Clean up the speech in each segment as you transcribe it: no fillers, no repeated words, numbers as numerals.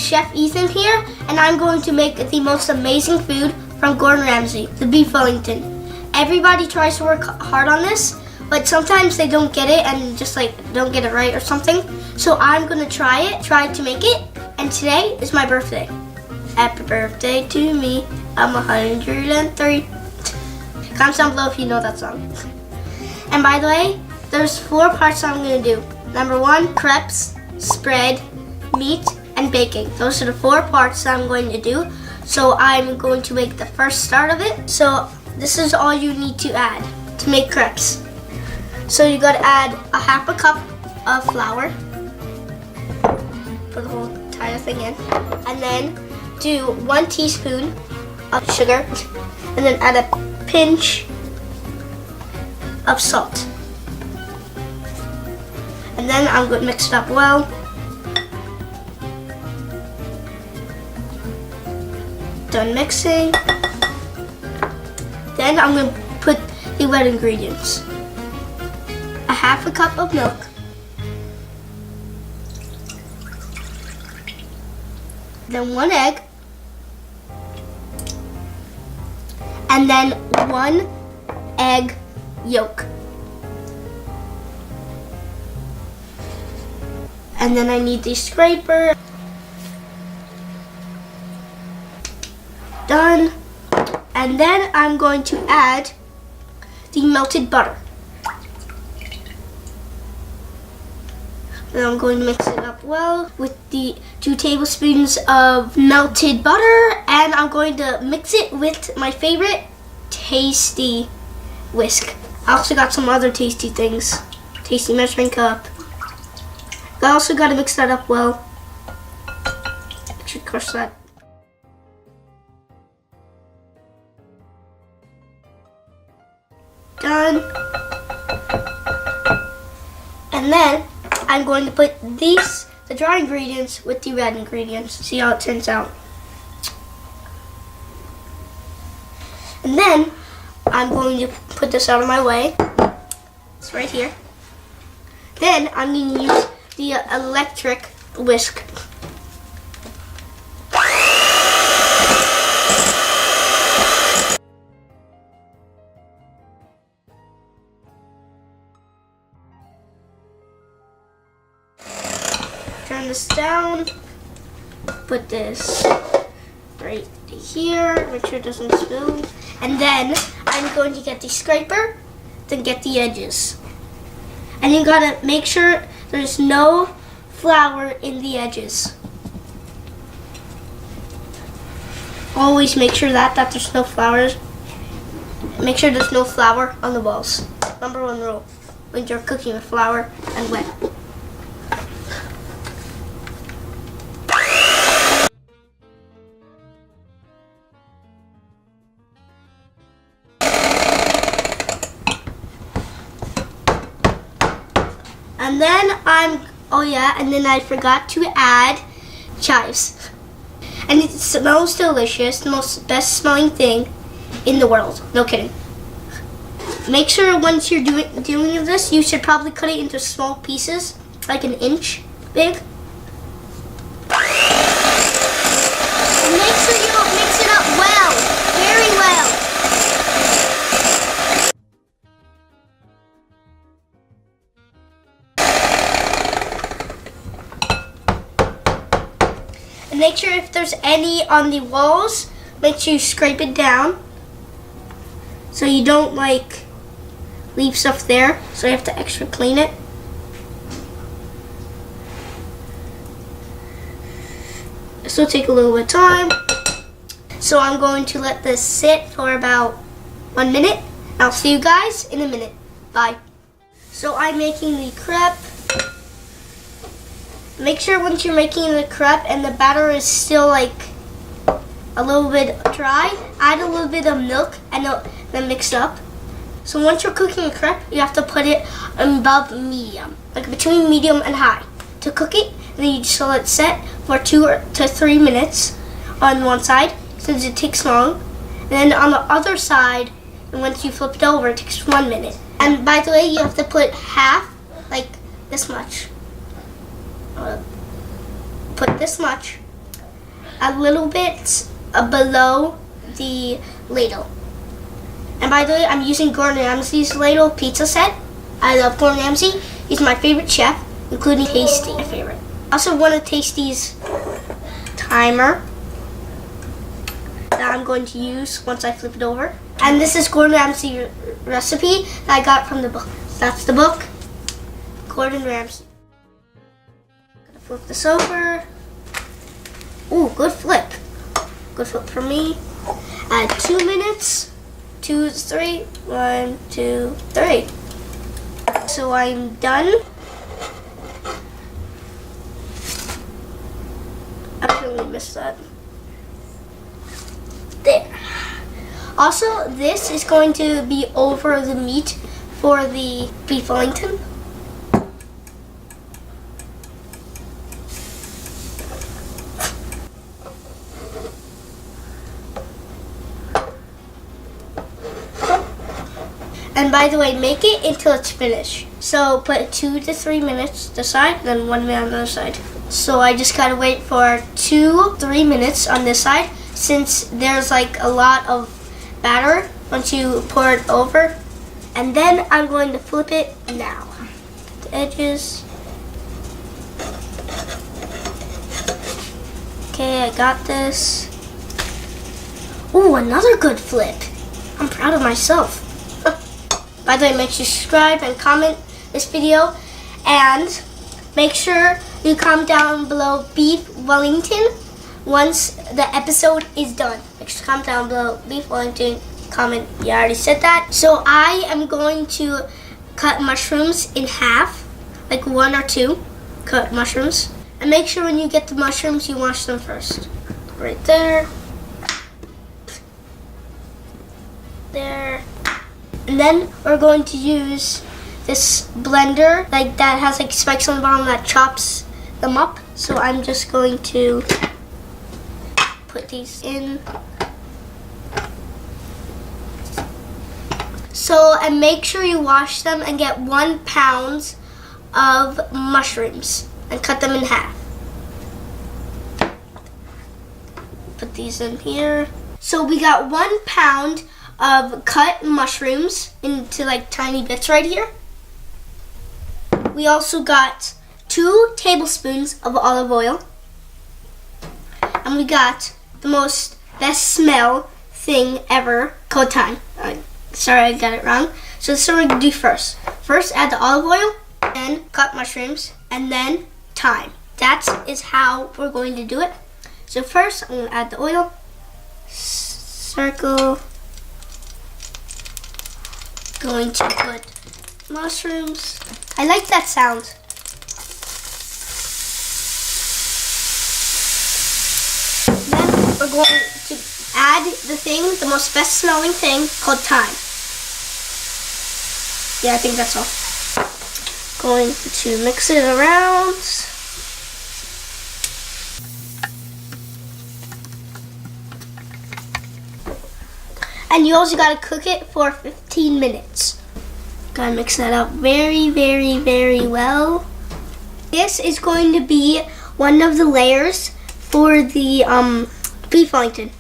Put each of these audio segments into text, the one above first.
Chef Ethan here, and I'm going to make the most amazing food from Gordon Ramsay, the beef Wellington. Everybody tries to work hard on this, but sometimes they don't get it and just like don't get it right or something. So I'm gonna try to make it, and today is my birthday. Happy birthday to me, I'm 103. Comment down below if you know that song. And by the way, there's 4 parts I'm gonna do. Number 1, crepes, spread, meat, and baking. Those are the 4 parts that I'm going to do. So I'm going to make the first start of it. So this is all you need to add to make crepes. So you gotta add a half a cup of flour. Put the whole entire thing in. And then do 1 teaspoon of sugar. And then add a pinch of salt. And then I'm going to mix it up well. Done mixing. Then I'm going to put the wet ingredients. A half a cup of milk. Then 1 egg. And then 1 egg yolk. And then I need the scraper. Done. And then I'm going to add the melted butter. And I'm going to mix it up well with the 2 tablespoons of melted butter, and I'm going to mix it with my favorite tasty whisk. I also got some other tasty things. Tasty measuring cup. I also got to mix that up well. I should crush that. Done. And then I'm going to put the dry ingredients with the red ingredients. See how it turns out. And then I'm going to put this out of my way. It's right here. Then I'm going to use the electric whisk. Turn this down, put this right here, make sure it doesn't spill, and then I'm going to get the scraper, then get the edges. And you gotta make sure there's no flour in the edges. Always make sure that there's no flour. Make sure there's no flour on the balls. Number 1 rule when you're cooking with flour and wet. And then and then I forgot to add chives. And it smells delicious, the best smelling thing in the world. No kidding. Make sure once you're doing this, you should probably cut it into small pieces, like 1 inch big. And make sure you mix it up well, very well. And make sure if there's any on the walls, make sure you scrape it down so you don't like leave stuff there, so you have to extra clean it. This will take a little bit of time. So I'm going to let this sit for about 1 minute. I'll see you guys in a minute. Bye. So I'm making the crepe. Make sure once you're making the crepe and the batter is still like a little bit dry, add a little bit of milk and then mix it up. So once you're cooking a crepe, you have to put it above medium, like between medium and high to cook it. And then you just let it set for 2 to 3 minutes on one side, since it takes long. And then on the other side, and once you flip it over, it takes 1 minute. And by the way, you have to put half, like this much. Put this much a little bit below the ladle. And by the way, I'm using Gordon Ramsay's ladle pizza set. I love Gordon Ramsay. He's my favorite chef, including Tasty, my favorite. I also want a Tasty's timer that I'm going to use once I flip it over. And this is Gordon Ramsay recipe that I got from the book. That's the book, Gordon Ramsay. Gonna flip this over. Ooh, good flip. Good flip for me. Add 2 minutes. 2, 3. 1, 2, 3. So I'm done. I totally missed that. There. Also, this is going to be over the meat for the beef Wellington. And by the way, make it until it's finished. So put 2 to 3 minutes this side, then 1 minute on the other side. So I just gotta wait for 2-3 minutes on this side, since there's like a lot of batter once you pour it over. And then I'm going to flip it now. The edges. Okay, I got this. Ooh, another good flip. I'm proud of myself. By the way, make sure you subscribe and comment this video, and make sure you comment down below beef Wellington once the episode is done. Make sure to comment down below beef Wellington. Comment, you already said that. So I am going to cut mushrooms in half, like 1 or 2 cut mushrooms. And make sure when you get the mushrooms, you wash them first. Right there. There. And then we're going to use this blender like that has like spikes on the bottom that chops them up. So I'm just going to put these in. So, and make sure you wash them and get 1 pound of mushrooms and cut them in half. Put these in here. So we got 1 pound of cut mushrooms into like tiny bits right here. We also got 2 tablespoons of olive oil. And we got the most best smell thing ever called thyme. Sorry, I got it wrong. So this is what we're gonna do first. First, add the olive oil, then cut mushrooms, and then thyme. That is how we're going to do it. So first, I'm gonna add the oil. Circle. Going to put mushrooms. I like that sound. Then we're going to add the thing, the most best smelling thing called thyme. Yeah, I think that's all. Going to mix it around. And you also gotta cook it for 15 minutes. Gotta mix that up very, very, very well. This is going to be one of the layers for the beef Wellington.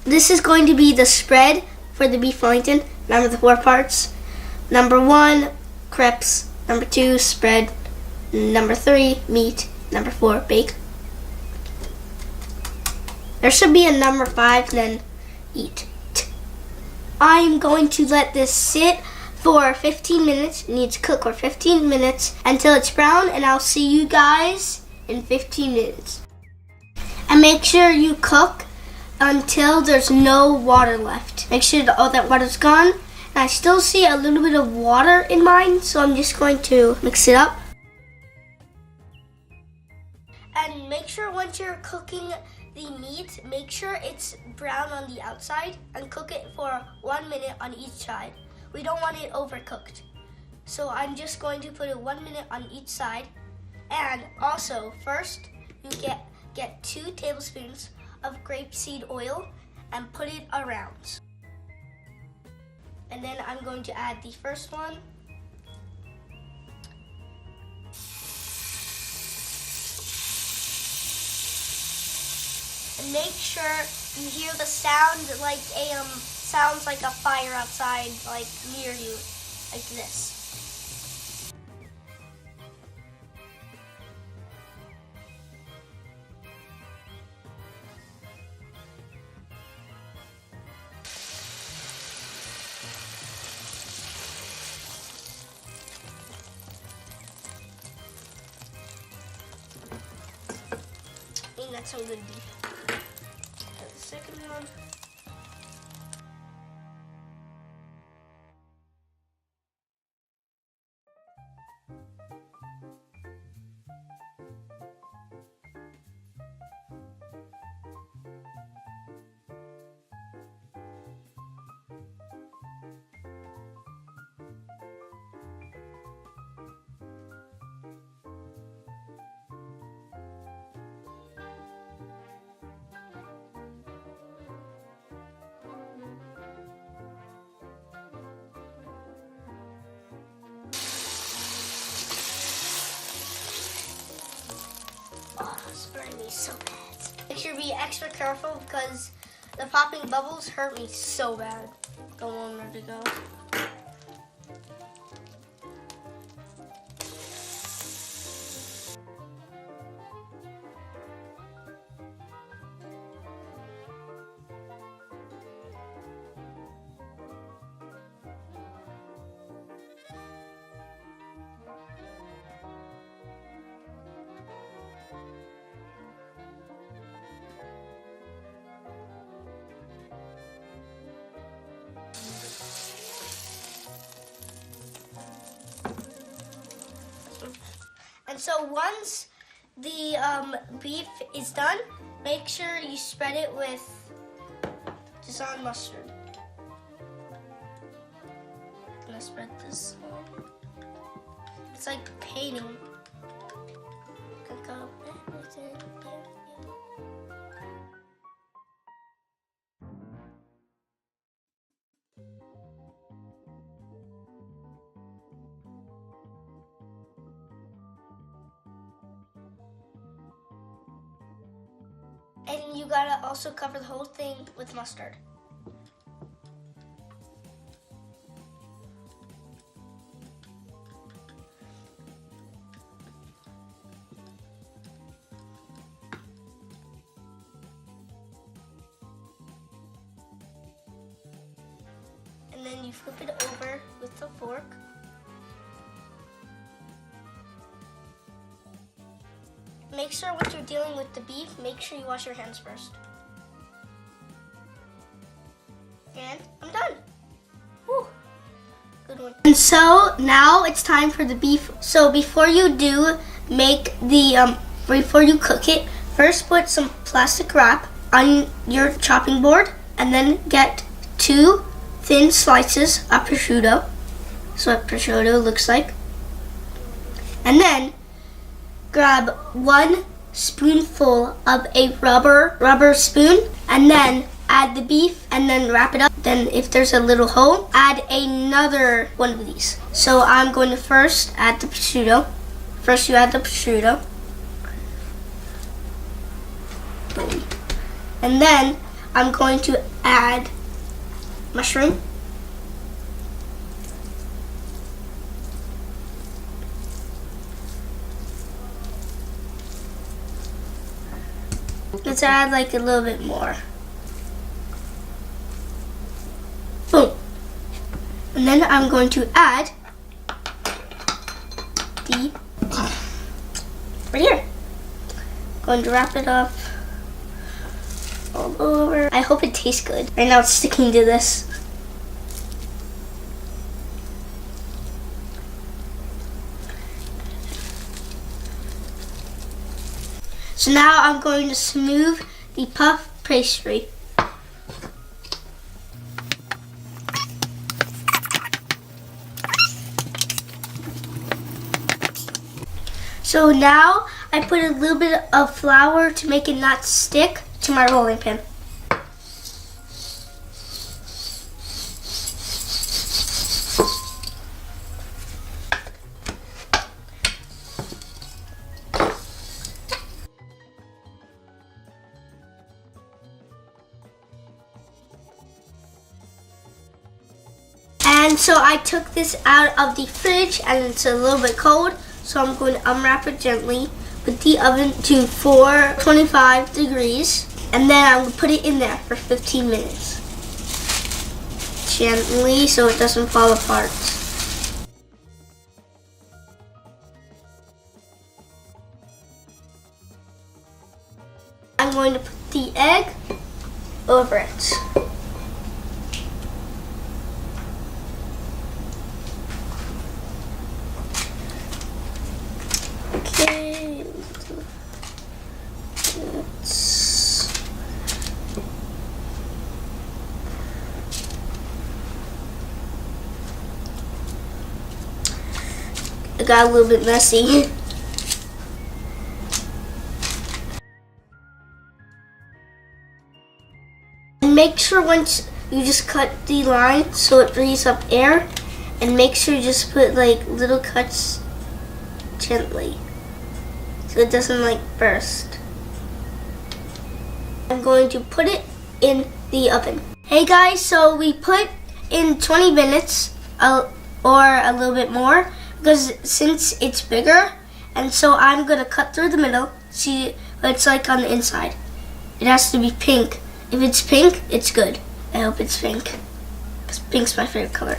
This is going to be the spread for the beef Wellington. Remember the 4 parts. Number 1, crepes. Number 2, spread. Number 3, meat. Number 4, bake. There should be a number 5, then eat. I'm going to let this sit for 15 minutes. It needs to cook for 15 minutes until it's brown, and I'll see you guys in 15 minutes. And make sure you cook until there's no water left. Make sure that all that water's gone. And I still see a little bit of water in mine, so I'm just going to mix it up. And make sure once you're cooking the meat, make sure it's brown on the outside and cook it for 1 minute on each side. We don't want it overcooked. So I'm just going to put it 1 minute on each side. And also, first, you get 2 tablespoons of grapeseed oil and put it around. And then I'm going to add the first one. And and make sure you hear the sound like sounds like a fire outside, like near you, like this. I think that's some good beef. Got the second one. Oh, it's burning me so bad. Make sure to be extra careful because the popping bubbles hurt me so bad. Don't want them to go. And so once the beef is done, make sure you spread it with Dijon mustard. I'm gonna spread this one. It's like painting. And you gotta also cover the whole thing with mustard. And then you flip it over with the fork. Make sure when you're dealing with the beef, make sure you wash your hands first. And I'm done. Whew. Good one. And so now it's time for the beef. So before you cook it, first put some plastic wrap on your chopping board and then get 2 thin slices of prosciutto. That's what prosciutto looks like. And then grab 1 spoonful of a rubber spoon and then add the beef and then wrap it up. Then if there's a little hole, add another one of these. So I'm going to first add the prosciutto. First you add the prosciutto. Boom. And then I'm going to add mushroom. Let's add like a little bit more. Boom. And then I'm going to add the right here. Going to wrap it up all over. I hope it tastes good. Right now it's sticking to this. So now I'm going to smooth the puff pastry. So now I put a little bit of flour to make it not stick to my rolling pin. And so I took this out of the fridge and it's a little bit cold. So I'm going to unwrap it gently, put the oven to 425 degrees, and then I'm going to put it in there for 15 minutes. Gently so it doesn't fall apart. I'm going to put the egg over it. Okay. It got a little bit messy. And make sure once you just cut the line so it breathes up air, and make sure you just put like little cuts gently so it doesn't like burst. I'm going to put it in the oven. Hey guys, so we put in 20 minutes or a little bit more because since it's bigger, and so I'm gonna cut through the middle. See what it's like on the inside. It has to be pink. If it's pink, it's good. I hope it's pink because pink's my favorite color.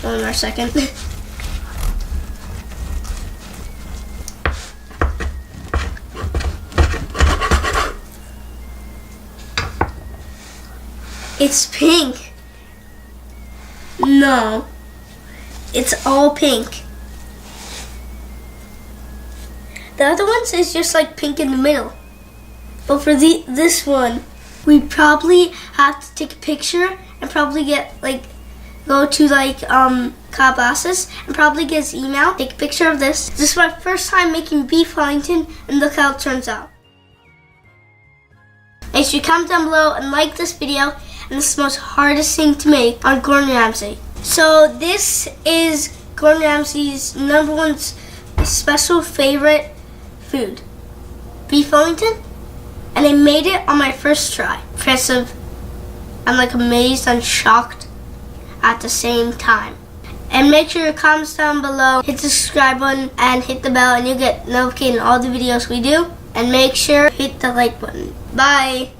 One more second. It's pink. No, it's all pink. The other ones is just like pink in the middle. But for this one, we probably have to take a picture and probably get like go to like Calabasas and probably get his email, take a picture of this. This is my first time making beef Wellington and look how it turns out. Make sure you comment down below and like this video, and this is the most hardest thing to make on Gordon Ramsay. So this is Gordon Ramsay's #1 special favorite food, beef Wellington, and I made it on my first try. Impressive. I'm like amazed and shocked at the same time. And make sure you comment down below, hit the subscribe button, and hit the bell, and you'll get notified on all the videos we do. And make sure to hit the like button. Bye.